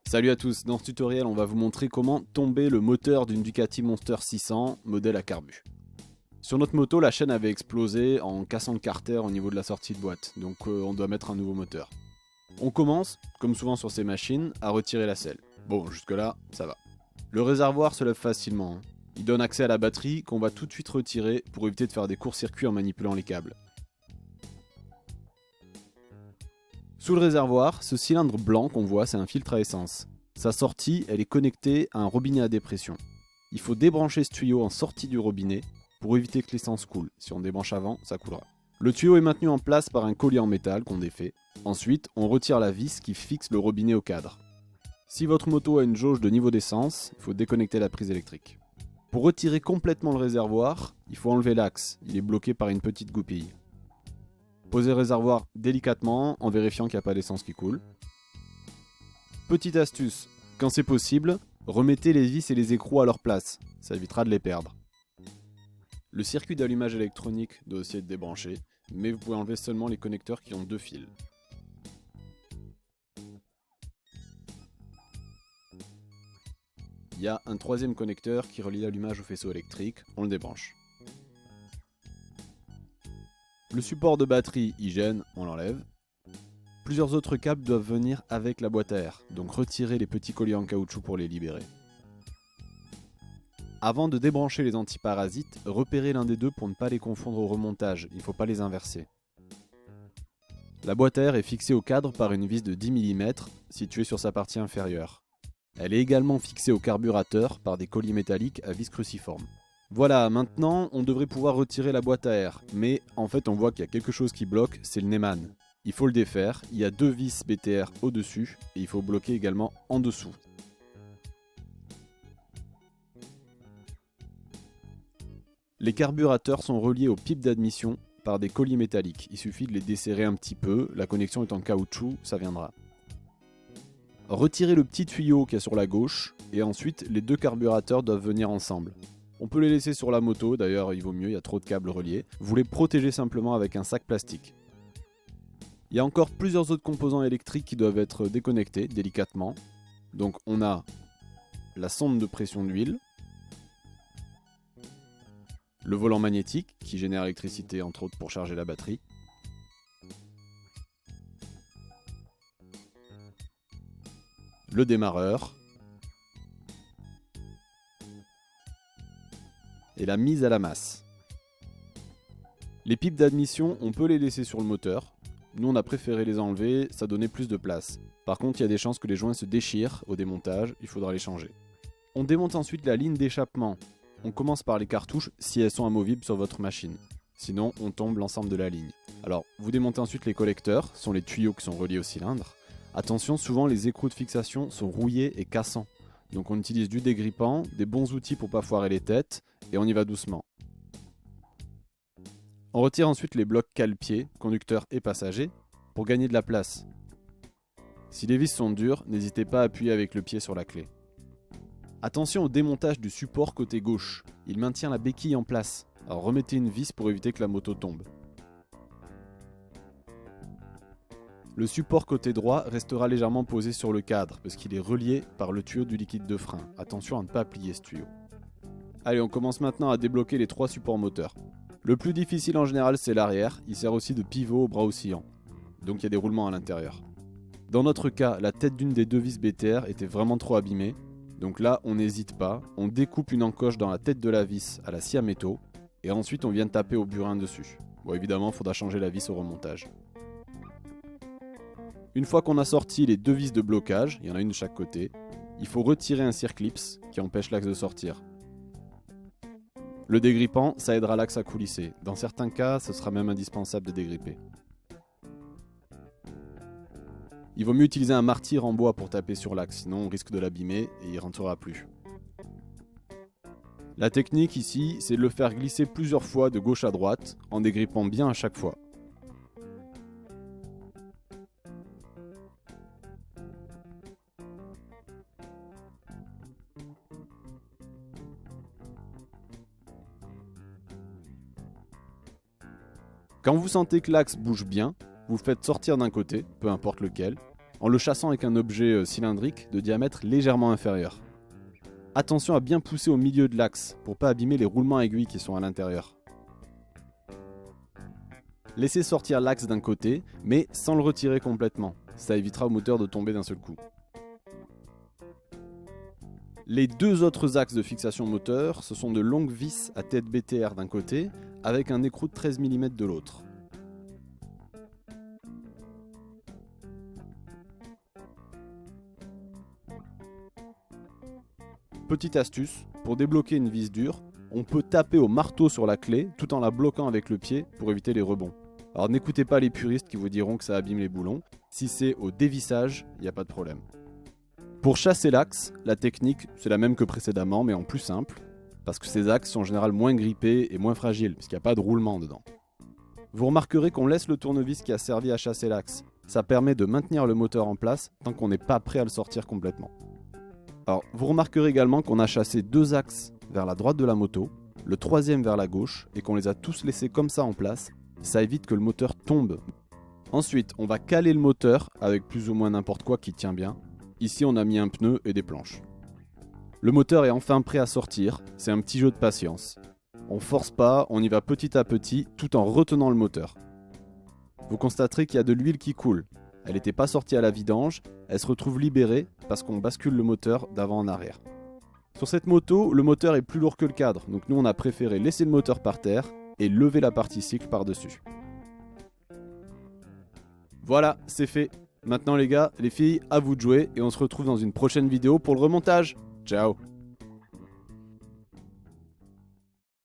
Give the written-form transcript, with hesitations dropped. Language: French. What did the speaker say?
Salut à tous, dans ce tutoriel on va vous montrer comment tomber le moteur d'une Ducati Monster 600 modèle à carbu. Sur notre moto, la chaîne avait explosé en cassant le carter au niveau de la sortie de boîte, donc on doit mettre un nouveau moteur. On commence, comme souvent sur ces machines, à retirer la selle. Bon, jusque là, ça va. Le réservoir se lève facilement, hein. Il donne accès à la batterie qu'on va tout de suite retirer pour éviter de faire des courts-circuits en manipulant les câbles. Sous le réservoir, ce cylindre blanc qu'on voit, c'est un filtre à essence. Sa sortie, elle est connectée à un robinet à dépression. Il faut débrancher ce tuyau en sortie du robinet pour éviter que l'essence coule. Si on débranche avant, ça coulera. Le tuyau est maintenu en place par un collier en métal qu'on défait. Ensuite, on retire la vis qui fixe le robinet au cadre. Si votre moto a une jauge de niveau d'essence, il faut déconnecter la prise électrique. Pour retirer complètement le réservoir, il faut enlever l'axe. Il est bloqué par une petite goupille. Posez le réservoir délicatement en vérifiant qu'il n'y a pas d'essence qui coule. Petite astuce, quand c'est possible, remettez les vis et les écrous à leur place, ça évitera de les perdre. Le circuit d'allumage électronique doit aussi être débranché, mais vous pouvez enlever seulement les connecteurs qui ont 2 fils. Il y a un troisième connecteur qui relie l'allumage au faisceau électrique, on le débranche. Le support de batterie il gêne, on l'enlève. Plusieurs autres câbles doivent venir avec la boîte à air, donc retirez les petits colliers en caoutchouc pour les libérer. Avant de débrancher les antiparasites, repérez l'un des deux pour ne pas les confondre au remontage, il ne faut pas les inverser. La boîte à air est fixée au cadre par une vis de 10 mm située sur sa partie inférieure. Elle est également fixée au carburateur par des colliers métalliques à vis cruciforme. Voilà, maintenant on devrait pouvoir retirer la boîte à air, mais en fait on voit qu'il y a quelque chose qui bloque, c'est le Neyman. Il faut le défaire, il y a 2 vis BTR au-dessus et il faut bloquer également en dessous. Les carburateurs sont reliés aux pipes d'admission par des colliers métalliques, il suffit de les desserrer un petit peu, la connexion est en caoutchouc, ça viendra. Retirez le petit tuyau qu'il y a sur la gauche et ensuite les 2 carburateurs doivent venir ensemble. On peut les laisser sur la moto, d'ailleurs il vaut mieux, il y a trop de câbles reliés. Vous les protégez simplement avec un sac plastique. Il y a encore plusieurs autres composants électriques qui doivent être déconnectés délicatement. Donc on a la sonde de pression d'huile, le volant magnétique qui génère l'électricité entre autres pour charger la batterie, le démarreur et la mise à la masse. Les pipes d'admission, on peut les laisser sur le moteur. Nous on a préféré les enlever, ça donnait plus de place. Par contre il y a des chances que les joints se déchirent au démontage, il faudra les changer. On démonte ensuite la ligne d'échappement. On commence par les cartouches si elles sont amovibles sur votre machine. Sinon on tombe l'ensemble de la ligne. Alors vous démontez ensuite les collecteurs, ce sont les tuyaux qui sont reliés au cylindre. Attention, souvent les écrous de fixation sont rouillés et cassants. Donc on utilise du dégrippant, des bons outils pour pas foirer les têtes, et on y va doucement. On retire ensuite les blocs cale-pieds, conducteurs et passagers, pour gagner de la place. Si les vis sont dures, n'hésitez pas à appuyer avec le pied sur la clé. Attention au démontage du support côté gauche, il maintient la béquille en place, alors remettez une vis pour éviter que la moto tombe. Le support côté droit restera légèrement posé sur le cadre, parce qu'il est relié par le tuyau du liquide de frein. Attention à ne pas plier ce tuyau. Allez, on commence maintenant à débloquer les 3 supports moteurs. Le plus difficile en général c'est l'arrière, il sert aussi de pivot au bras oscillant. Donc il y a des roulements à l'intérieur. Dans notre cas, la tête d'une des 2 vis BTR était vraiment trop abîmée. Donc là, on n'hésite pas, on découpe une encoche dans la tête de la vis à la scie à métaux, et ensuite on vient taper au burin dessus. Bon évidemment, il faudra changer la vis au remontage. Une fois qu'on a sorti les 2 vis de blocage, il y en a une de chaque côté, il faut retirer un circlips qui empêche l'axe de sortir. Le dégrippant, ça aidera l'axe à coulisser. Dans certains cas, ce sera même indispensable de dégripper. Il vaut mieux utiliser un martyr en bois pour taper sur l'axe, sinon on risque de l'abîmer et il ne rentrera plus. La technique ici, c'est de le faire glisser plusieurs fois de gauche à droite, en dégrippant bien à chaque fois. Quand vous sentez que l'axe bouge bien, vous le faites sortir d'un côté, peu importe lequel, en le chassant avec un objet cylindrique de diamètre légèrement inférieur. Attention à bien pousser au milieu de l'axe pour pas abîmer les roulements aiguilles qui sont à l'intérieur. Laissez sortir l'axe d'un côté, mais sans le retirer complètement. Ça évitera au moteur de tomber d'un seul coup. Les deux autres axes de fixation moteur, ce sont de longues vis à tête BTR d'un côté, avec un écrou de 13 mm de l'autre. Petite astuce, pour débloquer une vis dure, on peut taper au marteau sur la clé tout en la bloquant avec le pied pour éviter les rebonds. Alors n'écoutez pas les puristes qui vous diront que ça abîme les boulons, si c'est au dévissage, il n'y a pas de problème. Pour chasser l'axe, la technique c'est la même que précédemment mais en plus simple, parce que ces axes sont en général moins grippés et moins fragiles, puisqu'il n'y a pas de roulement dedans. Vous remarquerez qu'on laisse le tournevis qui a servi à chasser l'axe. Ça permet de maintenir le moteur en place tant qu'on n'est pas prêt à le sortir complètement. Alors, vous remarquerez également qu'on a chassé deux axes vers la droite de la moto, le troisième vers la gauche, et qu'on les a tous laissés comme ça en place. Ça évite que le moteur tombe. Ensuite, on va caler le moteur avec plus ou moins n'importe quoi qui tient bien. Ici, on a mis un pneu et des planches. Le moteur est enfin prêt à sortir, c'est un petit jeu de patience. On force pas, on y va petit à petit, tout en retenant le moteur. Vous constaterez qu'il y a de l'huile qui coule. Elle n'était pas sortie à la vidange, elle se retrouve libérée parce qu'on bascule le moteur d'avant en arrière. Sur cette moto, le moteur est plus lourd que le cadre, donc nous on a préféré laisser le moteur par terre et lever la partie cycle par-dessus. Voilà, c'est fait. Maintenant les gars, les filles, à vous de jouer et on se retrouve dans une prochaine vidéo pour le remontage. Ciao!